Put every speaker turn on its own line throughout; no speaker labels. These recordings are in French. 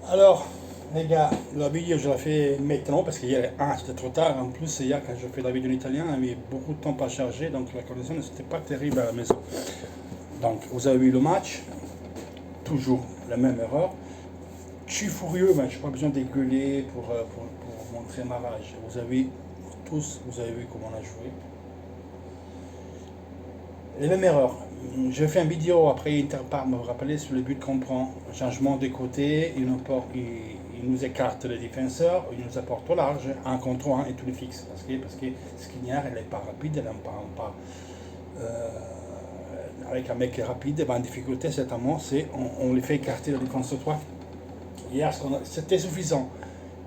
Alors, les gars, la vidéo, je la fais maintenant parce qu'hier, c'était trop tard. En plus, hier, quand je fais la vidéo en italien, il y avait beaucoup de temps pas chargé, donc la connexion n'était pas terrible à la maison. Donc, vous avez vu le match, toujours la même erreur. Je suis furieux, mais je n'ai pas besoin de gueuler pour montrer ma rage. Vous avez tous, vous avez vu comment on a joué. Les mêmes erreurs. Je fais une vidéo après Interpar, me rappeler sur les buts qu'on prend. Changement de côté, il nous écarte les défenseurs, il nous apporte au large, un contre un et tout les fixe. Parce que Skriniar, elle n'est pas rapide, elle n'est pas. Avec un mec qui est rapide, en difficulté, certainement, c'est on les fait écarter la défense de 3. Hier, c'était suffisant.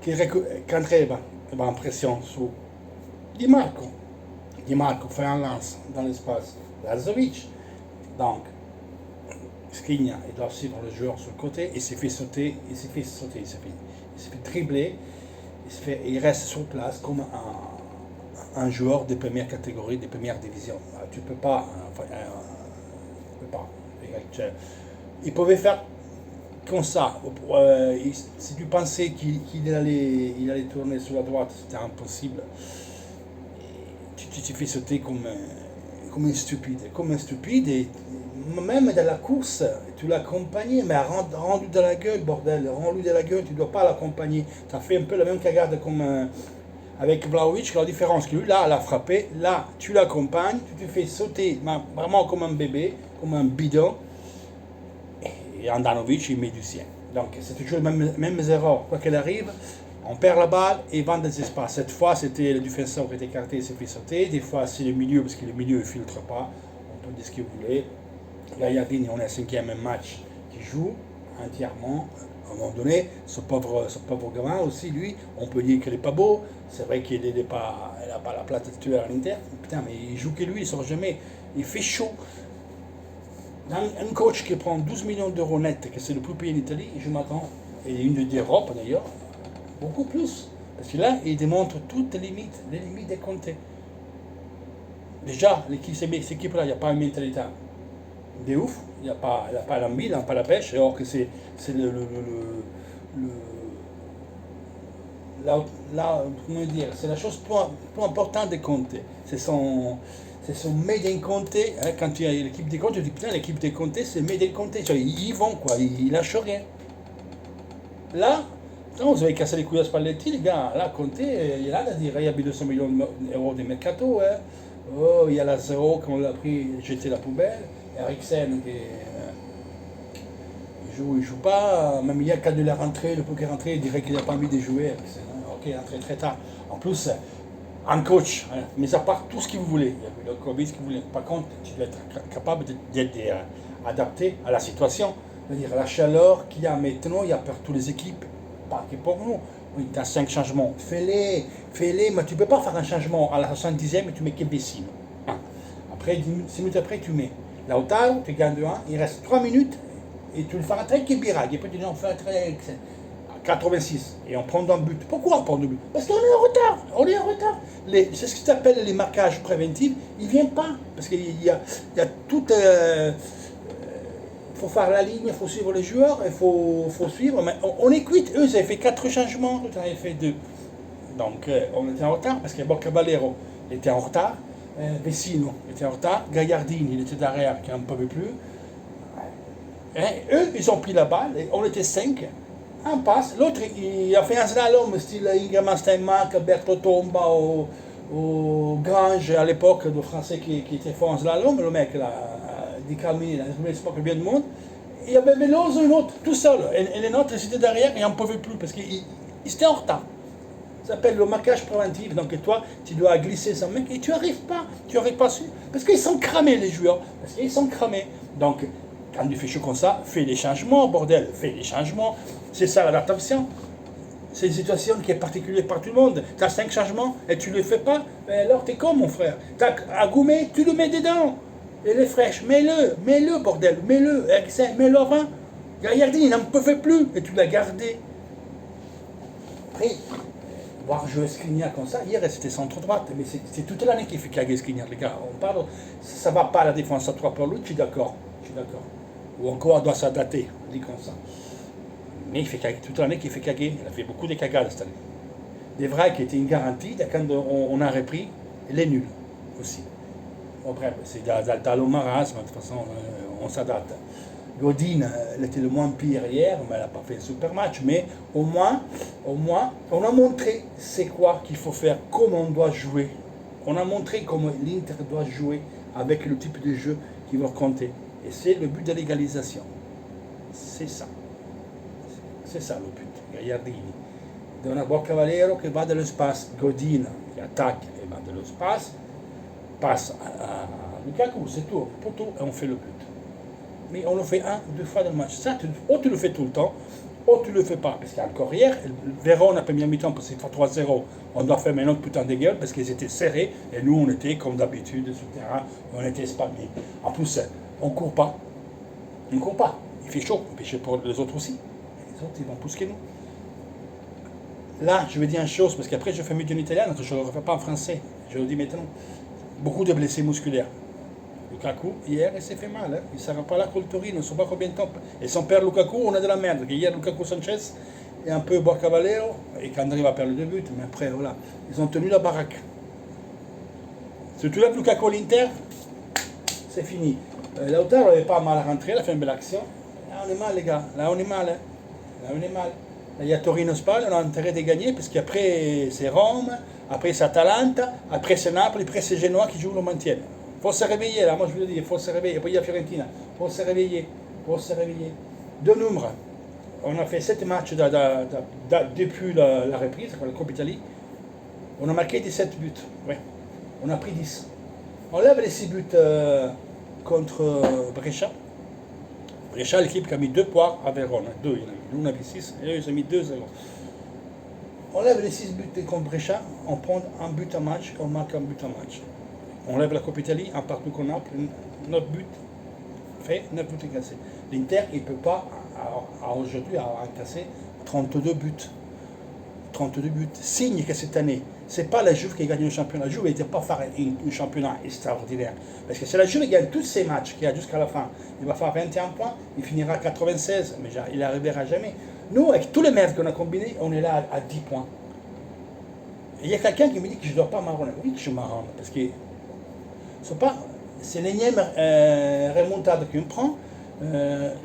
Qu'André en pression sur Di Marco. Di Marco fait un lance dans l'espace. Lazovic. Donc, Skriniar, il doit suivre le joueur sur le côté, il s'est fait sauter, il s'est fait dribbler, il reste sur place comme un joueur de première catégorie, de première division. Tu peux pas, il pouvait faire comme ça. Si tu pensais qu'il allait tourner sur la droite, c'était impossible. Tu t'es fait sauter comme un stupide, et même dans la course, tu l'accompagnais, mais rendu de la gueule, bordel, rendu de la gueule, tu ne dois pas l'accompagner. Tu as fait un peu la même cagade comme avec Vlahovic, la différence que lui, là, elle a frappé, là, tu l'accompagnes, tu te fais sauter, vraiment comme un bébé, comme un bidon, et Andanovic, il met du sien. Donc, c'est toujours les mêmes erreurs, quoi qu'il arrive. On perd la balle et vend des espaces. Cette fois, c'était le défenseur qui était écarté et s'est fait sauter. Des fois, c'est le milieu, parce que le milieu ne filtre pas. On peut dire ce que vous voulez. Gagliardini, on est à 5e match qui joue entièrement. À un moment donné, ce pauvre gamin aussi, lui, on peut dire qu'il n'est pas beau. C'est vrai qu'il n'a pas la plate titulaire à l'Inter. Putain, mais il joue que lui, il ne sort jamais. Il fait chaud. Un coach qui prend 12 millions d'euros net, que c'est le plus payé en Italie, je m'attends, et une d'Europe d'ailleurs, beaucoup plus. Parce que là, il démontre toutes les limites des comptes. Déjà, cette équipe-là, il n'y a pas une mentalité de ouf, il n'y a pas l'envie, il n'y a pas la pêche, alors que c'est comment dire, c'est la chose plus importante des comptes. C'est son made in Conte, hein, quand tu as l'équipe des comptes, tu dis putain, l'équipe des comptes, c'est made in Conte, ils y vont, quoi, ils lâchent rien. Là, non, vous avez cassé les couilles à Spalletti, les gars. Là, Conte, il y a là à dire, il y a 200 millions d'euros de mercato. Hein. Oh, il y a la zéro qu'on l'a pris, jeté la poubelle. Eriksen, qui il joue pas. Même il y a quand il est rentré, le poker est rentré, il dirait qu'il n'a pas envie de jouer. Ok, il est rentré très tard. En plus, un coach, hein, mais à part tout ce que vous voulez, il y a le Covid, ce que vous voulez. Par contre, tu dois être capable d'être adapté à la situation. C'est-à-dire la chaleur qu'il y a maintenant, il y a pour toutes les équipes, pas que pour nous. Oui, tu as 5 changements. Fais-les, mais tu ne peux pas faire un changement à la 70e et tu mets Kebessine. Après, 6 minutes après, tu mets Lautaro, tu gagnes 2-1, il reste 3 minutes et tu le fais rentrer Kebirag. Et puis tu dis, on fait rentrer à 86 et on prend un but. Pourquoi on prend un but? Parce qu'on est en retard. C'est ce que tu appelles les marquages préventifs, ils ne viennent pas. Parce qu'il y a tout. Il faut faire la ligne, il faut suivre les joueurs, il faut suivre. Mais on est cuit. Eux, ils avaient fait 4 changements, nous, on avait fait 2. Donc, on était en retard parce que Caballero était en retard, Vecino était en retard, Gagliardini, il était derrière, qui n'en pouvait plus. Et eux, ils ont pris la balle, et on était 5. Un passe, l'autre, il a fait un slalom, style Ingemar Steinmark, Berto Tomba au Grange, à l'époque, de Français qui était fort en slalom, le mec, là, di Calmini, c'est pas que bien de monde. Il y avait Veloso, un autre, tout seul. Et les nôtres, ils étaient derrière et on ne pouvait plus parce qu'ils étaient en retard. Ça s'appelle le marquage préventif. Donc toi, tu dois glisser son mec et tu n'arrives pas. Parce qu'ils sont cramés, les joueurs. Parce qu'ils sont cramés. Donc, quand tu fais chaud comme ça, fais les changements, bordel. Fais les changements. C'est ça l'adaptation. C'est une situation qui est particulière par tout le monde. Tu as 5 changements et tu ne les fais pas. Mais alors, tu es con, mon frère. Tu as Agoumé, tu le mets dedans. Elle est fraîche, mets-le, bordel, mets-le, mets-le avant. Gagliardini, il n'en pouvait plus, et tu l'as gardé. Après, voir jouer Skriniar comme ça, hier c'était centre-droite, mais c'est toute l'année qu'il fait caguer Skriniar, les gars. On parle, ça ne va pas la défense à 3 pour lui, je suis d'accord. Ou encore, elle doit s'adapter, on dit comme ça. Mais il fait toute l'année qu'il fait caguer. Il a fait beaucoup de cagades cette année. Des vrais qui étaient une garantie, quand on a repris, il est nul aussi. Bon, bref, c'est dans le marasme, de toute façon, on s'adapte. Godin, elle était le moins pire hier, mais elle n'a pas fait un super match. Mais au moins, on a montré c'est quoi qu'il faut faire, comment on doit jouer. On a montré comment l'Inter doit jouer avec le type de jeu qui va compter. Et c'est le but de l'égalisation. C'est ça. C'est ça le but. Gagliardini. Donne Borca Valero qui va dans l'espace. Godin qui attaque et va dans l'espace. Passe à Lukaku, c'est tout. Pour tout, et on fait le but. Mais on le fait 1 ou 2 fois dans le match. Ça, ou tu le fais tout le temps, ou tu le fais pas. Parce qu'encore hier, Vérone a première mi-temps parce qu'il fait 3-0. On doit faire maintenant putain de gueule parce qu'ils étaient serrés. Et nous, on était comme d'habitude sur le terrain. On était spammés. En plus, on ne court pas. On ne court pas. Il fait chaud. Il fait chaud pour les autres aussi. Et les autres, ils vont plus que nous. Là, je vais dire une chose, parce qu'après, je fais mieux en italien, que je ne le refais pas en français. Je le dis maintenant. Beaucoup de blessés musculaires. Lukaku, hier, il s'est fait mal. Hein. Il ne sera pas là contre le Torino, il ne sait pas combien de temps. Et son père Lukaku, on a de la merde. Hier, Lukaku Sanchez et un peu Borca Valero. Et Candré va perdre le but, mais après, voilà. Ils ont tenu la baraque. Si tu lèves Lukaku à l'Inter, c'est fini. Lautaro n'avait pas mal rentré, il a fait une belle action. Là, on est mal, les gars. Là, on est mal. Hein. Là, on est mal. Là, il y a Torino-Spal, on a intérêt de gagner, parce qu'après, c'est Rome, après, c'est Atalanta, après, c'est Naples, après, c'est Genoa qui joue le maintien. Il faut se réveiller, là, moi je veux dire, il faut se réveiller. Après il y a Fiorentina, il faut se réveiller, il faut se réveiller. Deux nombres. On a fait 7 matchs depuis la reprise, la Coupe Italie. On a marqué 17 buts. Ouais. On a pris 10. On lève les 6 buts contre Brescia. Brescia, l'équipe qui a mis 2 points à Vérone. 2, il y en a mis. Nous, on avait 6, et eux, ils ont mis 2-0. On lève les 6 buts contre Brescia, on prend un but à match, on marque un but à match. On lève la Coupe Italie, un partout qu'on a, 9 buts fait, 9 buts cassés. L'Inter, il ne peut pas, aujourd'hui, casser 32 buts. 32 buts. Signe que cette année, ce n'est pas la Juve qui gagne le championnat. La Juve n'était pas faire un championnat extraordinaire. Parce que si la Juve gagne tous ses matchs qu'il y a jusqu'à la fin, il va faire 21 points, il finira à 96, mais il n'arrivera jamais. Nous, avec tous les merdes qu'on a combinés, on est là à 10 points. Et il y a quelqu'un qui me dit que je ne dois pas marronner. Oui, que je marronne, parce que c'est l'énième remontade qu'on prend.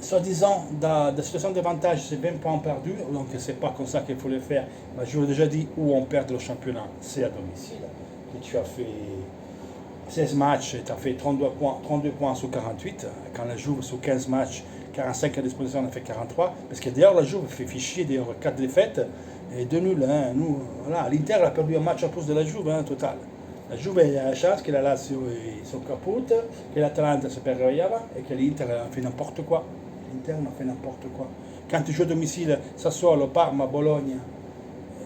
Soi-disant, dans la situation d'avantage, c'est 20 points perdus, donc c'est pas comme ça qu'il faut le faire. Mais je vous ai déjà dit où on perd le championnat, c'est à domicile. Et tu as fait 16 matchs, tu as fait 32 points sur 48. Quand la Juve, sur 15 matchs, 45 à disposition, on a fait 43. Parce que d'ailleurs, la Juve fait fichier, d'ailleurs, 4 défaites et 2 nuls. Hein. Nous, voilà, l'Inter a perdu un match à cause de la Juve, hein, total. La Juve a la chance que la Lazio sont capote, que l'Atalanta se perdeva et que l'Inter a fait n'importe quoi. L'Inter a fait n'importe quoi. Quand tu joues à domicile, Sassuolo, Parma, Bologna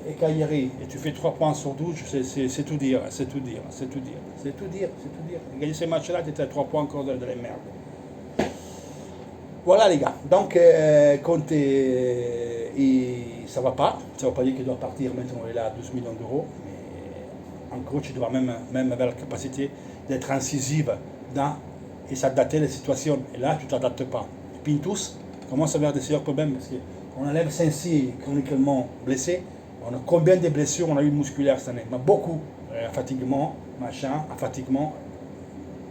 et Cagliari, et tu fais 3 points sur 12, c'est tout dire, c'est tout dire, c'est tout dire, c'est tout dire, c'est tout dire. Gagner ces matchs-là, tu étais à 3 points encore de la merde. Voilà les gars, donc Conte, ça va pas dire qu'il doit partir maintenant, il est là à 12 millions d'euros. Un coach doit même avoir la capacité d'être incisive et s'adapter à la situation. Et là, tu ne t'adaptes pas. Pintus commence à avoir des sérieux problèmes parce qu'on enlève Sensi chroniquement blessé. On a combien de blessures on a eu musculaires cette année? Beaucoup. Fatiguement, machin, fatiguement.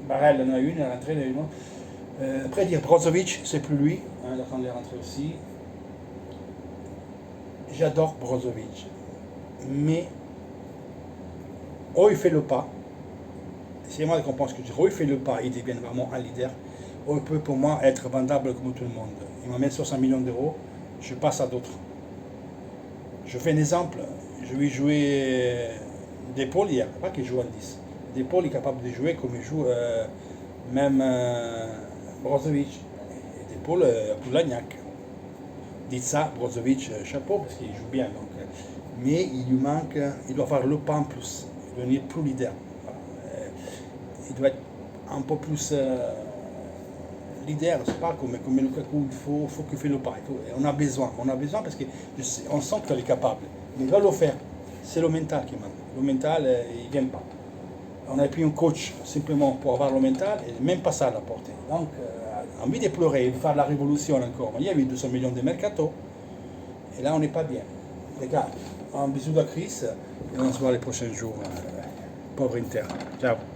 Barrel en a une, elle est rentrée, elle a une. Après, dire Brozovic, c'est plus lui. Hein, il attend de rentrer aussi. J'adore Brozovic. Mais il fait le pas, c'est moi qui comprends ce que je dis, il fait le pas, il devient vraiment un leader, il peut pour moi être vendable comme tout le monde. Il m'amène 60 millions d'euros, je passe à d'autres. Je fais un exemple, je vais jouer Depol hier, pas qu'il joue en 10. Depol est capable de jouer comme il joue même Brozovic. Depol, Poulagnac. Dites ça, Brozovic, chapeau, parce qu'il joue bien. Donc, mais il lui manque, il doit faire le pas en plus. Devenir plus leader. Il doit être un peu plus leader, c'est pas comme Lukaku, il faut qu'il fasse le pas. On a besoin parce qu'on sent qu'il est capable. Mais il doit le faire. C'est le mental qui manque. Le mental, il ne vient pas. On a pris un coach simplement pour avoir le mental et même pas ça à la portée. Donc, envie de pleurer, de faire la révolution encore. Il y a eu 200 millions de mercato. Et là, on n'est pas bien. Les gars, un bisou à Chris et on se voit les prochains jours. Pauvre Inter. Ciao.